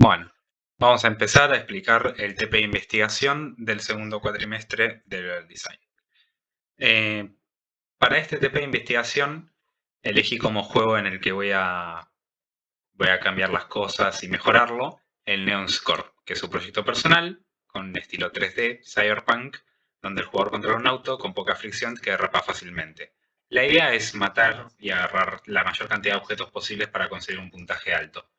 Bueno, vamos a empezar a explicar el TP de investigación del segundo cuatrimestre de Level Design. Para este TP de investigación elegí como juego en el que voy a cambiar las cosas y mejorarlo el Neon Score, que es un proyecto personal con estilo 3D, Cyberpunk, donde el jugador controla un auto con poca fricción que derrapa fácilmente. La idea es matar y agarrar la mayor cantidad de objetos posibles para conseguir un puntaje alto.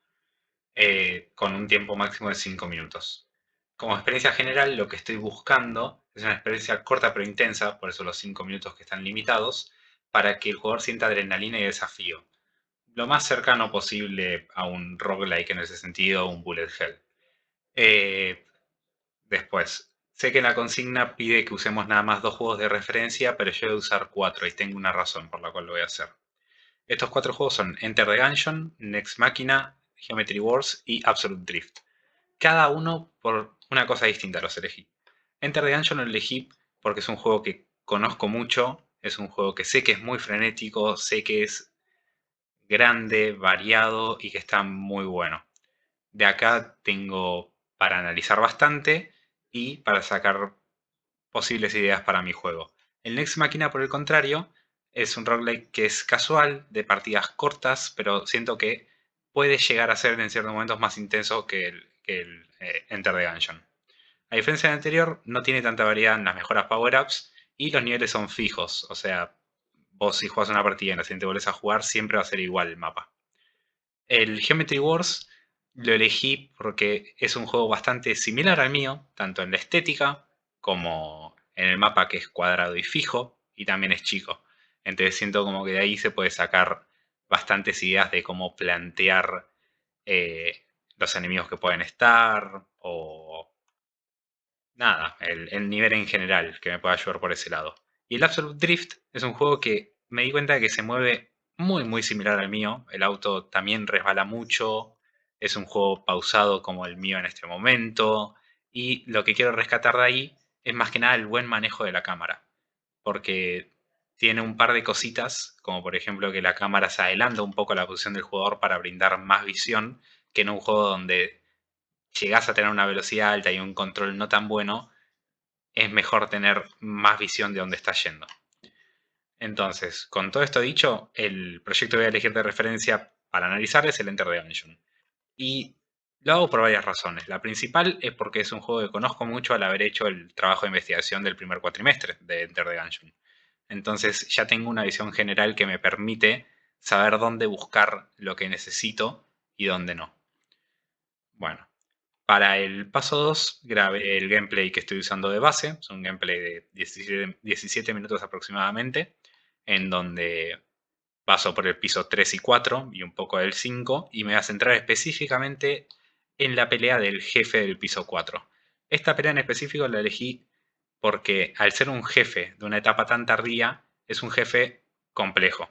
Con un tiempo máximo de 5 minutos. Como experiencia general, lo que estoy buscando es una experiencia corta pero intensa, por eso los 5 minutos que están limitados, para que el jugador sienta adrenalina y desafío. Lo más cercano posible a un roguelike en ese sentido, un bullet hell. Eh, Después, sé que la consigna pide que usemos nada más 2 juegos de referencia, pero yo voy a usar 4 y tengo una razón por la cual lo voy a hacer. Estos 4 juegos son Enter the Gungeon, Nex Machina, Geometry Wars y Absolute Drift. Cada uno por una cosa distinta los elegí. Enter the Gungeon lo elegí porque es un juego que conozco mucho, es un juego que sé que es muy frenético, sé que es grande, variado y que está muy bueno. De acá tengo para analizar bastante y para sacar posibles ideas para mi juego. El Nex Machina, por el contrario, es un roguelike que es casual, de partidas cortas, pero siento que puede llegar a ser en ciertos momentos más intenso que el Enter the Gungeon. A diferencia del anterior, no tiene tanta variedad en las mejoras power-ups y los niveles son fijos, o sea, vos si jugás una partida y en la siguiente volvés a jugar, siempre va a ser igual el mapa. El Geometry Wars lo elegí porque es un juego bastante similar al mío, tanto en la estética como en el mapa, que es cuadrado y fijo, y también es chico. Entonces siento como que de ahí se puede sacar bastantes ideas de cómo plantear los enemigos que pueden estar, o nada, el nivel en general que me pueda ayudar por ese lado. Y el Absolute Drift es un juego que me di cuenta de que se mueve muy similar al mío. El auto también resbala mucho. Es un juego pausado como el mío en este momento. Y lo que quiero rescatar de ahí es más que nada el buen manejo de la cámara. Porque tiene un par de cositas, como por ejemplo que la cámara se adelanta un poco a la posición del jugador para brindar más visión, que en un juego donde llegás a tener una velocidad alta y un control no tan bueno, es mejor tener más visión de dónde está yendo. Entonces, con todo esto dicho, el proyecto que voy a elegir de referencia para analizar es el Enter the Gungeon. Y lo hago por varias razones. La principal es porque es un juego que conozco mucho al haber hecho el trabajo de investigación del primer cuatrimestre de Enter the Gungeon. Entonces ya tengo una visión general que me permite saber dónde buscar lo que necesito y dónde no. Bueno, para el paso 2 grabé el gameplay que estoy usando de base. Es un gameplay de 17 minutos aproximadamente, en donde paso por el piso 3 y 4 y un poco del 5, y me voy a centrar específicamente en la pelea del jefe del piso 4. Esta pelea en específico la elegí porque al ser un jefe de una etapa tan tardía, es un jefe complejo.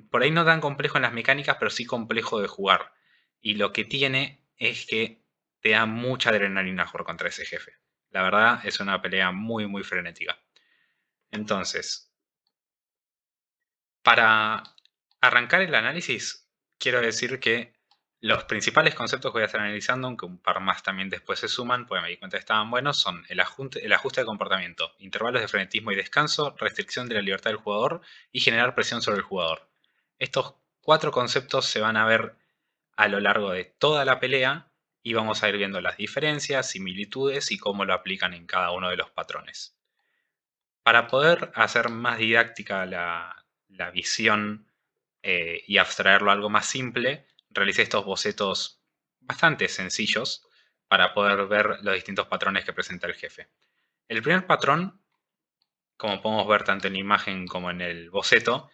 Por ahí no tan complejo en las mecánicas, pero sí complejo de jugar. Y lo que tiene es que te da mucha adrenalina jugar contra ese jefe. La verdad es una pelea muy frenética. Entonces, para arrancar el análisis, quiero decir que los principales conceptos que voy a estar analizando, aunque un par más también después se suman, porque me di cuenta que estaban buenos, son el ajuste de comportamiento, intervalos de frenetismo y descanso, restricción de la libertad del jugador y generar presión sobre el jugador. Estos 4 conceptos se van a ver a lo largo de toda la pelea y vamos a ir viendo las diferencias, similitudes y cómo lo aplican en cada uno de los patrones. Para poder hacer más didáctica la visión y abstraerlo a algo más simple, realicé estos bocetos bastante sencillos para poder ver los distintos patrones que presenta el jefe. El primer patrón, como podemos ver tanto en la imagen como en el boceto,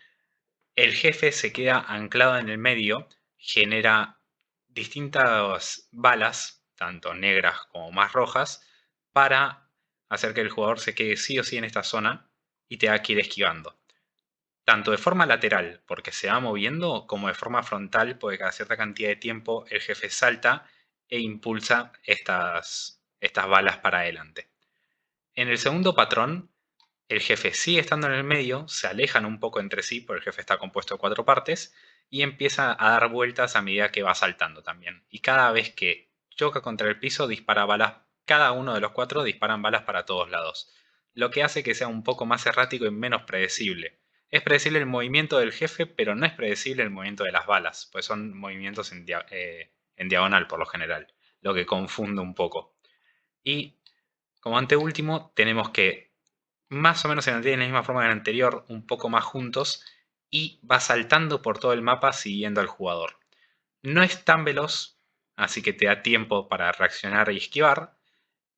el jefe se queda anclado en el medio, genera distintas balas, tanto negras como más rojas, para hacer que el jugador se quede sí o sí en esta zona y tenga que ir esquivando. Tanto de forma lateral, porque se va moviendo, como de forma frontal, porque cada cierta cantidad de tiempo el jefe salta e impulsa estas balas para adelante. En el segundo patrón, el jefe sigue estando en el medio, se alejan un poco entre sí, porque el jefe está compuesto de 4 partes, y empieza a dar vueltas a medida que va saltando también. Y cada vez que choca contra el piso, dispara balas. Cada uno de los 4 disparan balas para todos lados, lo que hace que sea un poco más errático y menos predecible. Es predecible el movimiento del jefe, pero no es predecible el movimiento de las balas, pues son movimientos en diagonal por lo general, lo que confunde un poco. Y como anteúltimo, tenemos que más o menos se mantiene de la misma forma que el anterior, un poco más juntos, y va saltando por todo el mapa siguiendo al jugador. No es tan veloz, así que te da tiempo para reaccionar y esquivar,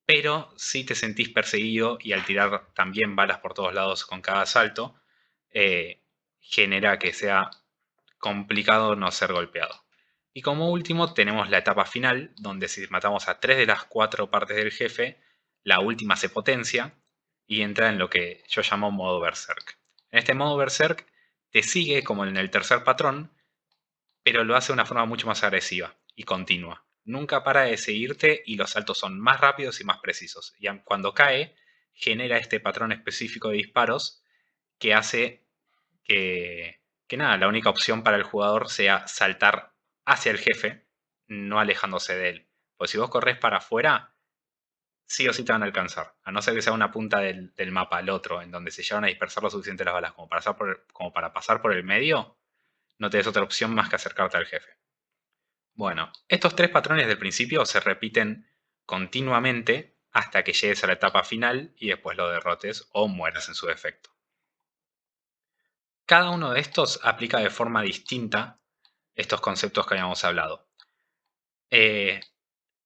pero si te sentís perseguido y al tirar también balas por todos lados con cada salto, genera que sea complicado no ser golpeado. Y como último tenemos la etapa final, donde si matamos a 3 de las 4 partes del jefe, la última se potencia y entra en lo que yo llamo modo Berserk. En este modo Berserk te sigue como en el tercer patrón, pero lo hace de una forma mucho más agresiva y continua. Nunca para de seguirte y los saltos son más rápidos y más precisos. Y cuando cae, genera este patrón específico de disparos que hace que nada, la única opción para el jugador sea saltar hacia el jefe, no alejándose de él. Pues si vos corres para afuera, sí o sí te van a alcanzar. A no ser que sea una punta del mapa al otro, en donde se llevan a dispersar lo suficiente las balas como para pasar por el medio, no tenés otra opción más que acercarte al jefe. Bueno, estos 3 patrones del principio se repiten continuamente hasta que llegues a la etapa final y después lo derrotes o mueras en su defecto. Cada uno de estos aplica de forma distinta estos conceptos que habíamos hablado.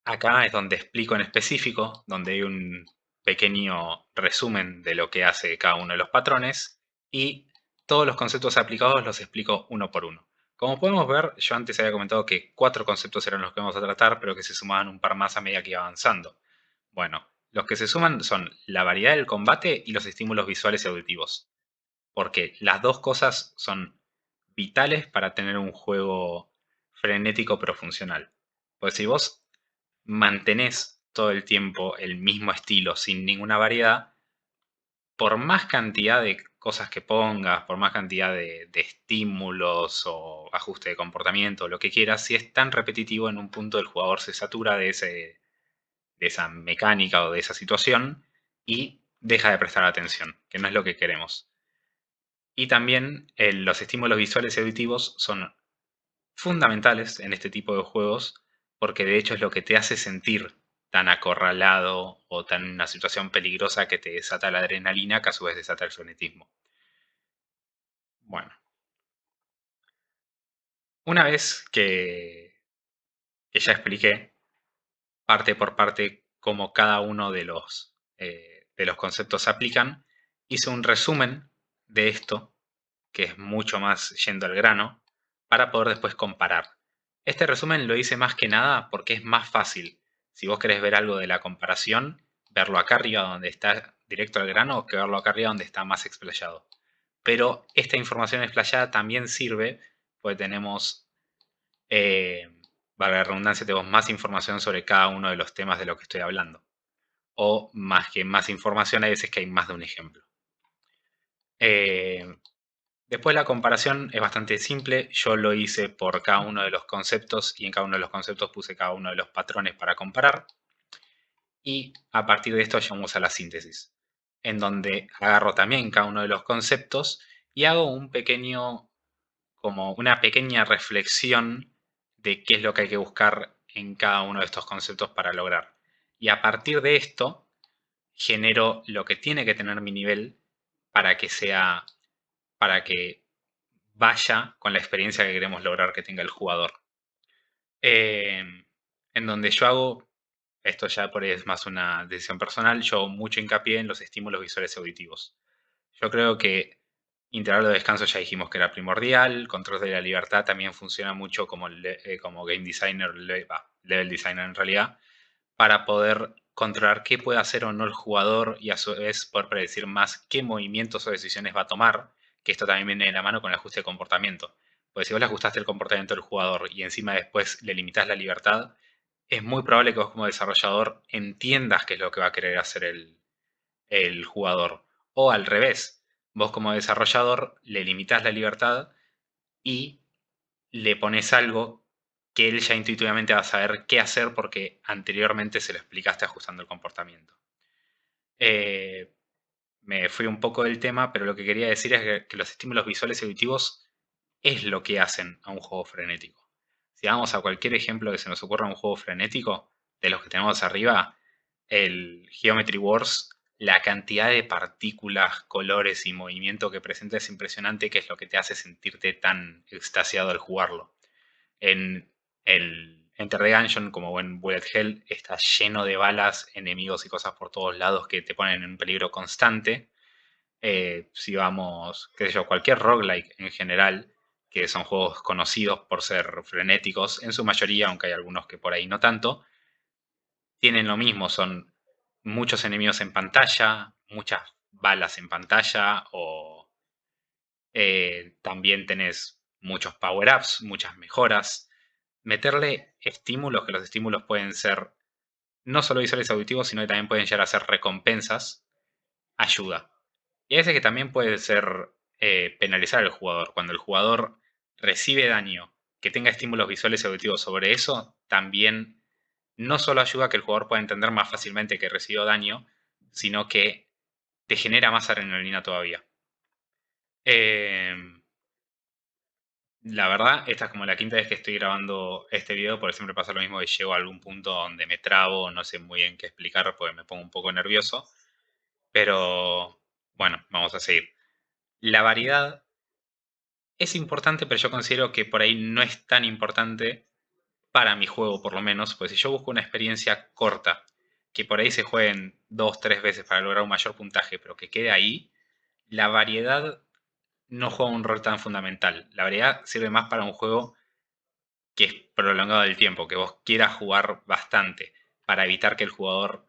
Acá es donde explico en específico, donde hay un pequeño resumen de lo que hace cada uno de los patrones y todos los conceptos aplicados los explico uno por uno. Como podemos ver, yo antes había comentado que 4 conceptos eran los que vamos a tratar, pero que se sumaban un par más a medida que iba avanzando. Bueno, los que se suman son la variedad del combate y los estímulos visuales y auditivos, porque las dos cosas son vitales para tener un juego frenético pero funcional. Pues si vos mantenés todo el tiempo el mismo estilo sin ninguna variedad, por más cantidad de cosas que pongas, por más cantidad de estímulos o ajuste de comportamiento, lo que quieras, si es tan repetitivo en un punto el jugador se satura de esa mecánica o de esa situación y deja de prestar atención, que no es lo que queremos. Y también los estímulos visuales y auditivos son fundamentales en este tipo de juegos porque de hecho es lo que te hace sentir tan acorralado o tan en una situación peligrosa que te desata la adrenalina que a su vez desata el frenetismo. Bueno, una vez que ya expliqué parte por parte cómo cada uno de los conceptos se aplican, hice un resumen de esto que es mucho más yendo al grano, para poder después comparar. Este resumen lo hice más que nada porque es más fácil, si vos querés ver algo de la comparación, verlo acá arriba donde está directo al grano que verlo acá arriba donde está más explayado. Pero esta información explayada también sirve porque tenemos, valga la redundancia, tenemos más información sobre cada uno de los temas de los que estoy hablando. O más que más información, hay veces que hay más de un ejemplo. Después la comparación es bastante simple, yo lo hice por cada uno de los conceptos y en cada uno de los conceptos puse cada uno de los patrones para comparar y a partir de esto llegamos a la síntesis, en donde agarro también cada uno de los conceptos y hago como una pequeña reflexión de qué es lo que hay que buscar en cada uno de estos conceptos para lograr. Y a partir de esto genero lo que tiene que tener mi nivel para que para que vaya con la experiencia que queremos lograr que tenga el jugador. En donde yo hago, esto ya por ahí es más una decisión personal, yo hago mucho hincapié en los estímulos visuales y auditivos. Yo creo que intervalo de descanso ya dijimos que era primordial, control de la libertad también funciona mucho como game designer, level designer en realidad, para poder controlar qué puede hacer o no el jugador y a su vez poder predecir más qué movimientos o decisiones va a tomar, que esto también viene de la mano con el ajuste de comportamiento. Porque si vos le ajustaste el comportamiento del jugador y encima después le limitás la libertad, es muy probable que vos como desarrollador entiendas qué es lo que va a querer hacer el jugador. O al revés, vos como desarrollador le limitás la libertad y le pones algo que él ya intuitivamente va a saber qué hacer porque anteriormente se lo explicaste ajustando el comportamiento. Me fui un poco del tema, pero lo que quería decir es que los estímulos visuales y auditivos es lo que hacen a un juego frenético. Si vamos a cualquier ejemplo que se nos ocurra un juego frenético, de los que tenemos arriba, el Geometry Wars, la cantidad de partículas, colores y movimiento que presenta es impresionante, que es lo que te hace sentirte tan extasiado al jugarlo. En el Enter the Gungeon, como buen Bullet Hell, está lleno de balas, enemigos y cosas por todos lados que te ponen en peligro constante. Si vamos, qué sé yo, cualquier roguelike en general, que son juegos conocidos por ser frenéticos, en su mayoría, aunque hay algunos que por ahí no tanto, tienen lo mismo, son muchos enemigos en pantalla, muchas balas en pantalla, o también tenés muchos power-ups, muchas mejoras. Meterle estímulos, que los estímulos pueden ser no solo visuales y auditivos, sino que también pueden llegar a ser recompensas, ayuda. Y a veces que también puede ser penalizar al jugador. Cuando el jugador recibe daño, que tenga estímulos visuales y auditivos sobre eso, también no solo ayuda a que el jugador pueda entender más fácilmente que recibió daño, sino que te genera más adrenalina todavía. La verdad, esta es como la quinta vez que estoy grabando este video, porque siempre pasa lo mismo que llego a algún punto donde me trabo, no sé muy bien qué explicar, porque me pongo un poco nervioso. Pero bueno, vamos a seguir. La variedad es importante, pero yo considero que por ahí no es tan importante para mi juego, por lo menos. Pues si yo busco una experiencia corta, que por ahí se jueguen 2, 3 veces para lograr un mayor puntaje, pero que quede ahí, la variedad no juega un rol tan fundamental. La variedad sirve más para un juego que es prolongado del tiempo, que vos quieras jugar bastante, para evitar que el jugador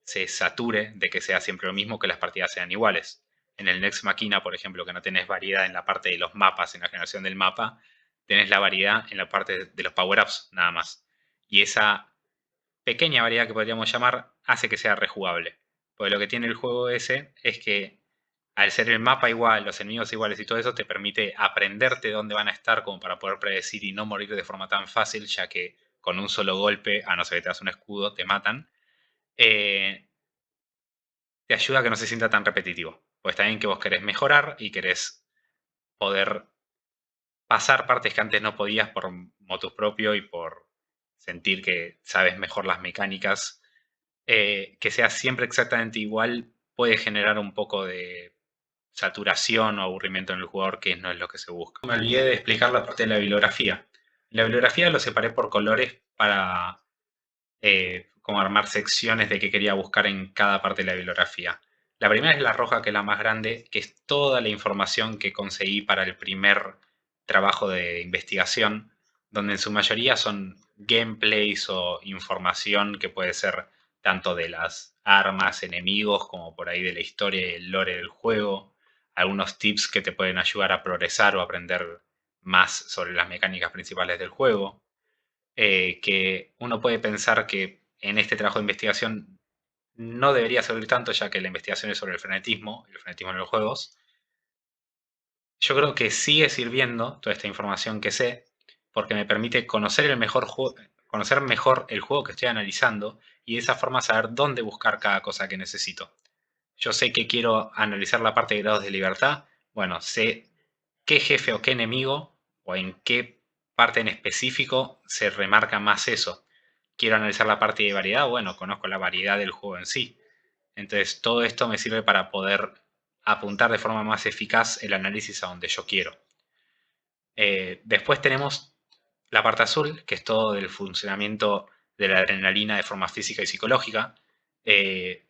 se sature de que sea siempre lo mismo, que las partidas sean iguales. En el Next Machina, por ejemplo, que no tenés variedad en la parte de los mapas, en la generación del mapa, tenés la variedad en la parte de los power-ups, nada más. Y esa pequeña variedad que podríamos llamar hace que sea rejugable. Porque lo que tiene el juego ese es que al ser el mapa igual, los enemigos iguales y todo eso, te permite aprenderte dónde van a estar como para poder predecir y no morir de forma tan fácil, ya que con un solo golpe, a no ser que te das un escudo, te matan. Te ayuda a que no se sienta tan repetitivo. Pues está bien que vos querés mejorar y querés poder pasar partes que antes no podías por motus propio y por sentir que sabes mejor las mecánicas. Que sea siempre exactamente igual puede generar un poco de saturación o aburrimiento en el jugador, que no es lo que se busca. Me olvidé de explicar la parte de la bibliografía. La bibliografía lo separé por colores para como armar secciones de qué quería buscar en cada parte de la bibliografía. La primera es la roja, que es la más grande, que es toda la información que conseguí para el primer trabajo de investigación, donde en su mayoría son gameplays o información que puede ser tanto de las armas, enemigos, como por ahí de la historia y el lore del juego, algunos tips que te pueden ayudar a progresar o aprender más sobre las mecánicas principales del juego, que uno puede pensar que en este trabajo de investigación no debería servir tanto, ya que la investigación es sobre el frenetismo en los juegos. Yo creo que sigue sirviendo toda esta información que sé, porque me permite conocer mejor el juego que estoy analizando y de esa forma saber dónde buscar cada cosa que necesito. Yo sé que quiero analizar la parte de grados de libertad. Bueno, sé qué jefe o qué enemigo o en qué parte en específico se remarca más eso. Quiero analizar la parte de variedad. Bueno, conozco la variedad del juego en sí. Entonces, todo esto me sirve para poder apuntar de forma más eficaz el análisis a donde yo quiero. Después tenemos la parte azul, que es todo del funcionamiento de la adrenalina de forma física y psicológica.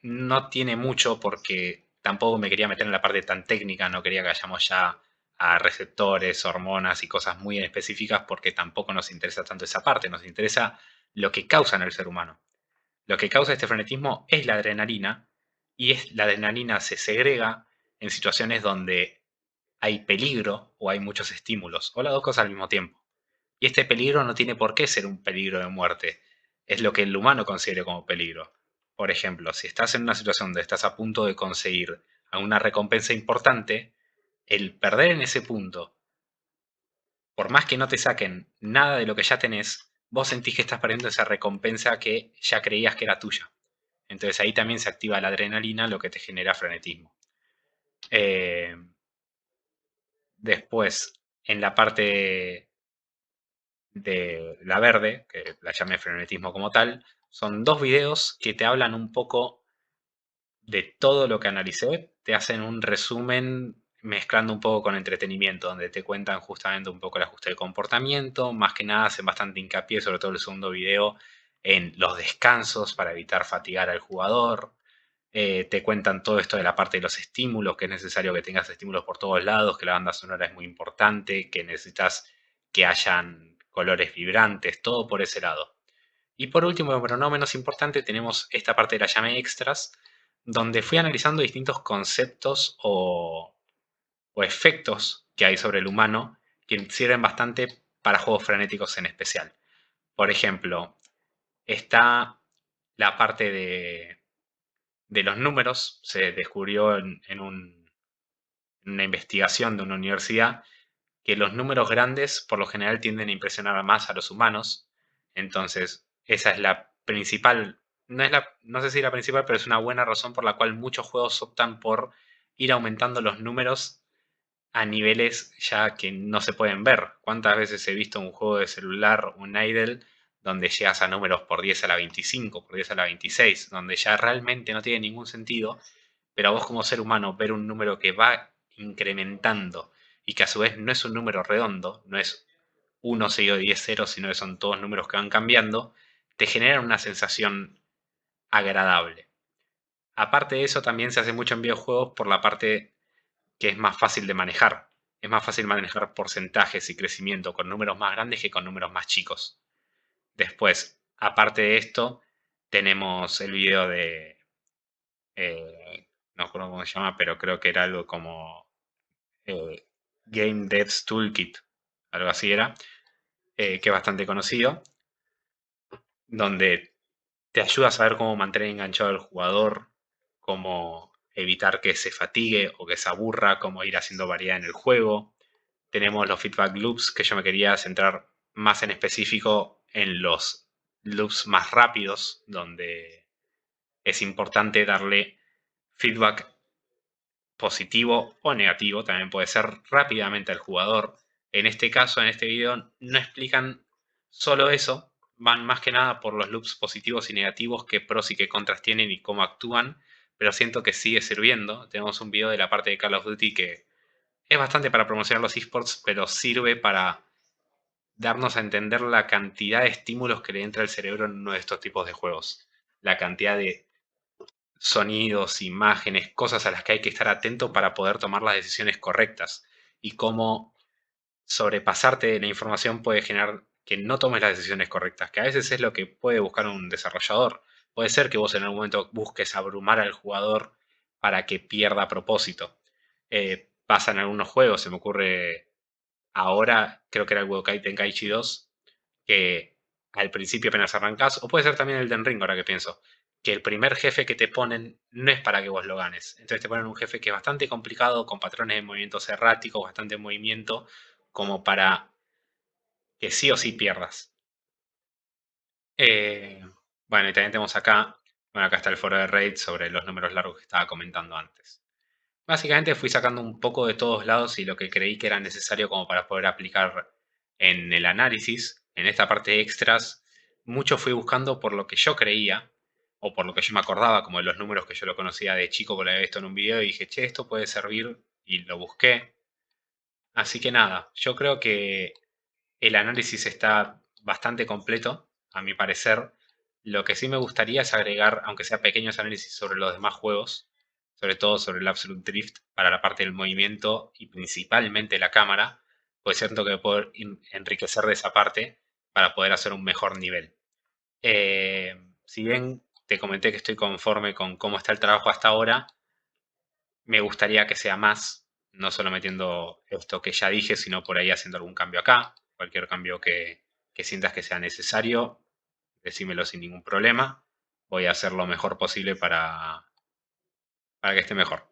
No tiene mucho porque tampoco me quería meter en la parte tan técnica, no quería que vayamos ya a receptores, hormonas y cosas muy específicas, porque tampoco nos interesa tanto esa parte, nos interesa lo que causa en el ser humano. Lo que causa este frenetismo es la adrenalina, y la adrenalina se segrega en situaciones donde hay peligro o hay muchos estímulos, o las dos cosas al mismo tiempo. Y este peligro no tiene por qué ser un peligro de muerte, es lo que el humano considere como peligro. Por ejemplo, si estás en una situación donde estás a punto de conseguir una recompensa importante, el perder en ese punto, por más que no te saquen nada de lo que ya tenés, vos sentís que estás perdiendo esa recompensa que ya creías que era tuya. Entonces ahí también se activa la adrenalina, lo que te genera frenetismo. Después, en la parte de la verde, que la llamé frenetismo como tal, son 2 videos que te hablan un poco de todo lo que analicé, te hacen un resumen mezclando un poco con entretenimiento, donde te cuentan justamente un poco el ajuste de comportamiento, más que nada hacen bastante hincapié, sobre todo el segundo video, en los descansos para evitar fatigar al jugador. Te cuentan todo esto de la parte de los estímulos, que es necesario que tengas estímulos por todos lados, que la banda sonora es muy importante, que necesitas que hayan colores vibrantes, todo por ese lado. Y por último, pero no menos importante, tenemos esta parte de la llame extras, donde fui analizando distintos conceptos o efectos que hay sobre el humano que sirven bastante para juegos frenéticos en especial. Por ejemplo, está la parte de los números. Se descubrió en una investigación de una universidad que los números grandes por lo general tienden a impresionar más a los humanos. Entonces, esa es la principal, no sé si la principal, pero es una buena razón por la cual muchos juegos optan por ir aumentando los números a niveles ya que no se pueden ver. ¿Cuántas veces he visto un juego de celular, un idle, donde llegas a números por 10 a la 25, por 10 a la 26, donde ya realmente no tiene ningún sentido, pero a vos como ser humano ver un número que va incrementando y que a su vez no es un número redondo, no es 1 seguido de 10 ceros, sino que son todos números que van cambiando, te genera una sensación agradable. Aparte de eso, también se hace mucho en videojuegos por la parte que es más fácil de manejar. Es más fácil manejar porcentajes y crecimiento con números más grandes que con números más chicos. Después, aparte de esto, tenemos el video de... no recuerdo cómo se llama, pero creo que era algo como Game Devs Toolkit, algo así era, que es bastante conocido, donde te ayuda a saber cómo mantener enganchado al jugador, cómo evitar que se fatigue o que se aburra, cómo ir haciendo variedad en el juego. Tenemos los feedback loops, que yo me quería centrar más en específico en los loops más rápidos, donde es importante darle feedback positivo o negativo, también puede ser rápidamente al jugador. En este caso, en este video, no explican solo eso, van más que nada por los loops positivos y negativos, qué pros y qué contras tienen y cómo actúan, pero siento que sigue sirviendo. Tenemos un video de la parte de Call of Duty que es bastante para promocionar los esports, pero sirve para darnos a entender la cantidad de estímulos que le entra al cerebro en uno de estos tipos de juegos. La cantidad de sonidos, imágenes, cosas a las que hay que estar atento para poder tomar las decisiones correctas. Y cómo sobrepasarte de la información puede generar que no tomes las decisiones correctas, que a veces es lo que puede buscar un desarrollador. Puede ser que vos en algún momento busques abrumar al jugador para que pierda a propósito. Pasa en algunos juegos, se me ocurre ahora, creo que era el Budokai Tenkaichi 2, que al principio apenas arrancás, o puede ser también el Elden Ring, ahora que pienso, que el primer jefe que te ponen no es para que vos lo ganes. Entonces te ponen un jefe que es bastante complicado, con patrones de movimientos erráticos, bastante movimiento, como para que sí o sí pierdas. Eh, bueno, y también tenemos acá, bueno, acá está el foro de Reddit sobre los números largos que estaba comentando antes. Básicamente fui sacando un poco de todos lados y lo que creí que era necesario como para poder aplicar en el análisis, en esta parte de extras, mucho fui buscando por lo que yo creía o por lo que yo me acordaba, como de los números que yo lo conocía de chico, que lo había visto en un video y dije, che, esto puede servir y lo busqué. Así que nada, yo creo que el análisis está bastante completo, a mi parecer. Lo que sí me gustaría es agregar, aunque sea pequeños análisis sobre los demás juegos, sobre todo sobre el Absolute Drift para la parte del movimiento y principalmente la cámara, pues siento que puedo enriquecer de esa parte para poder hacer un mejor nivel. Si bien te comenté que estoy conforme con cómo está el trabajo hasta ahora, me gustaría que sea más, no solo metiendo esto que ya dije, sino por ahí haciendo algún cambio acá. Cualquier cambio que sientas que sea necesario, decímelo sin ningún problema. Voy a hacer lo mejor posible para que esté mejor.